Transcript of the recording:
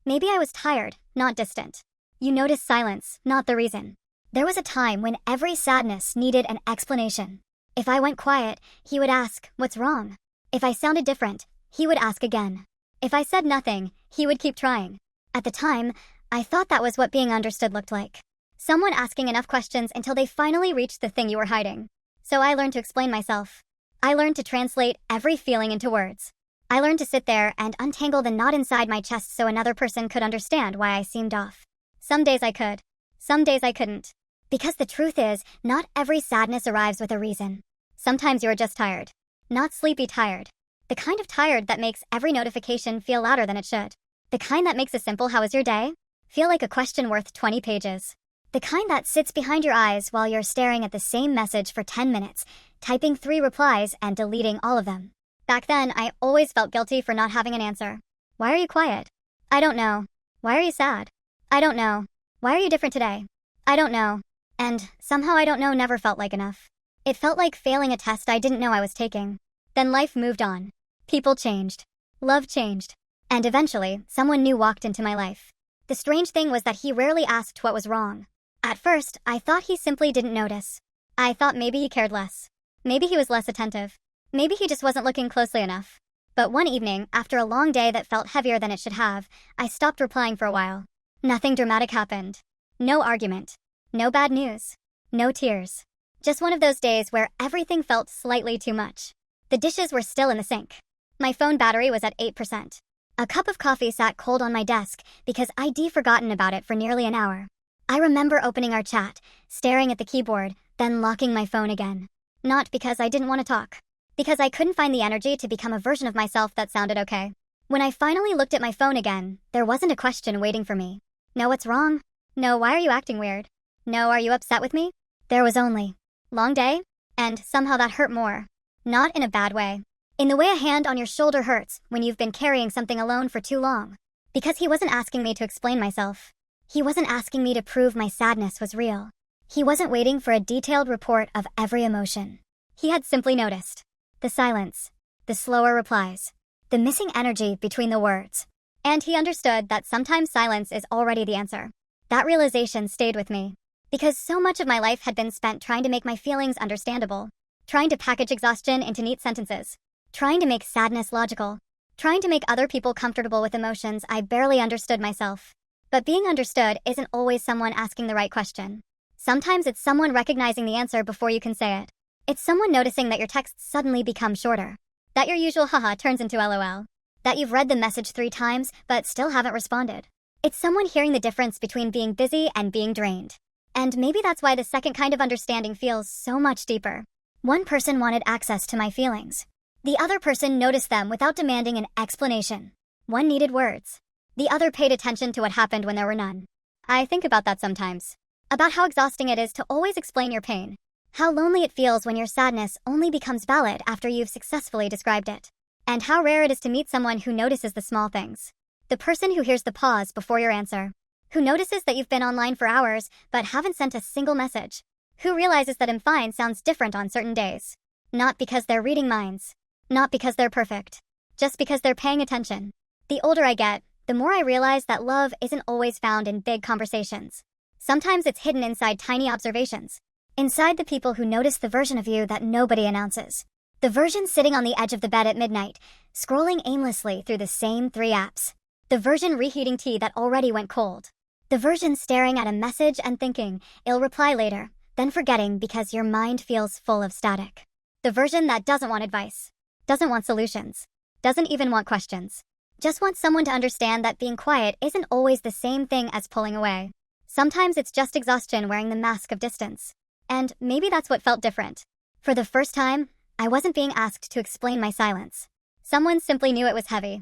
Maybe I was tired, not distant. You notice silence, not the reason. There was a time when every sadness needed an explanation. If I went quiet, he would ask, "What's wrong?" If I sounded different, he would ask again. If I said nothing, he would keep trying. At the time, I thought that was what being understood looked like. Someone asking enough questions until they finally reached the thing you were hiding. So I learned to explain myself. I learned to translate every feeling into words. I learned to sit there and untangle the knot inside my chest so another person could understand why I seemed off. Some days I could. Some days I couldn't. Because the truth is, not every sadness arrives with a reason. Sometimes you are just tired. Not sleepy tired. The kind of tired that makes every notification feel louder than it should. The kind that makes a simple "how was your day?" feel like a question worth 20 pages. The kind that sits behind your eyes while you're staring at the same message for 10 minutes, typing 3 replies and deleting all of them. Back then, I always felt guilty for not having an answer. Why are you quiet? I don't know. Why are you sad? I don't know. Why are you different today? I don't know. And somehow I don't know never felt like enough. It felt like failing a test I didn't know I was taking. Then life moved on. People changed. Love changed. And eventually, someone new walked into my life. The strange thing was that he rarely asked what was wrong. At first, I thought he simply didn't notice. I thought maybe he cared less. Maybe he was less attentive. Maybe he just wasn't looking closely enough. But one evening, after a long day that felt heavier than it should have, I stopped replying for a while. Nothing dramatic happened. No argument. No bad news. No tears. Just one of those days where everything felt slightly too much. The dishes were still in the sink. My phone battery was at 8%. A cup of coffee sat cold on my desk because I'd forgotten about it for nearly an hour. I remember opening our chat, staring at the keyboard, then locking my phone again. Not because I didn't want to talk. Because I couldn't find the energy to become a version of myself that sounded okay. When I finally looked at my phone again, there wasn't a question waiting for me. No, what's wrong? No, why are you acting weird? No, are you upset with me? There was only, long day? And somehow that hurt more. Not in a bad way. In the way a hand on your shoulder hurts when you've been carrying something alone for too long. Because he wasn't asking me to explain myself. He wasn't asking me to prove my sadness was real. He wasn't waiting for a detailed report of every emotion. He had simply noticed. The silence. The slower replies. The missing energy between the words. And he understood that sometimes silence is already the answer. That realization stayed with me. Because so much of my life had been spent trying to make my feelings understandable. Trying to package exhaustion into neat sentences. Trying to make sadness logical. Trying to make other people comfortable with emotions I barely understood myself. But being understood isn't always someone asking the right question. Sometimes it's someone recognizing the answer before you can say it. It's someone noticing that your texts suddenly become shorter. That your usual haha turns into LOL. That you've read the message 3 times but still haven't responded. It's someone hearing the difference between being busy and being drained. And maybe that's why the second kind of understanding feels so much deeper. One person wanted access to my feelings. The other person noticed them without demanding an explanation. One needed words. The other paid attention to what happened when there were none. I think about that sometimes. About how exhausting it is to always explain your pain. How lonely it feels when your sadness only becomes valid after you've successfully described it. And how rare it is to meet someone who notices the small things. The person who hears the pause before your answer. Who notices that you've been online for hours but haven't sent a single message. Who realizes that "I'm fine" sounds different on certain days. Not because they're reading minds. Not because they're perfect. Just because they're paying attention. The older I get, the more I realize that love isn't always found in big conversations. Sometimes it's hidden inside tiny observations. Inside the people who notice the version of you that nobody announces. The version sitting on the edge of the bed at midnight, scrolling aimlessly through the same 3 apps. The version reheating tea that already went cold. The version staring at a message and thinking, "I'll reply later," then forgetting because your mind feels full of static. The version that doesn't want advice. Doesn't want solutions. Doesn't even want questions. Just wants someone to understand that being quiet isn't always the same thing as pulling away. Sometimes it's just exhaustion wearing the mask of distance. And maybe that's what felt different. For the first time, I wasn't being asked to explain my silence. Someone simply knew it was heavy.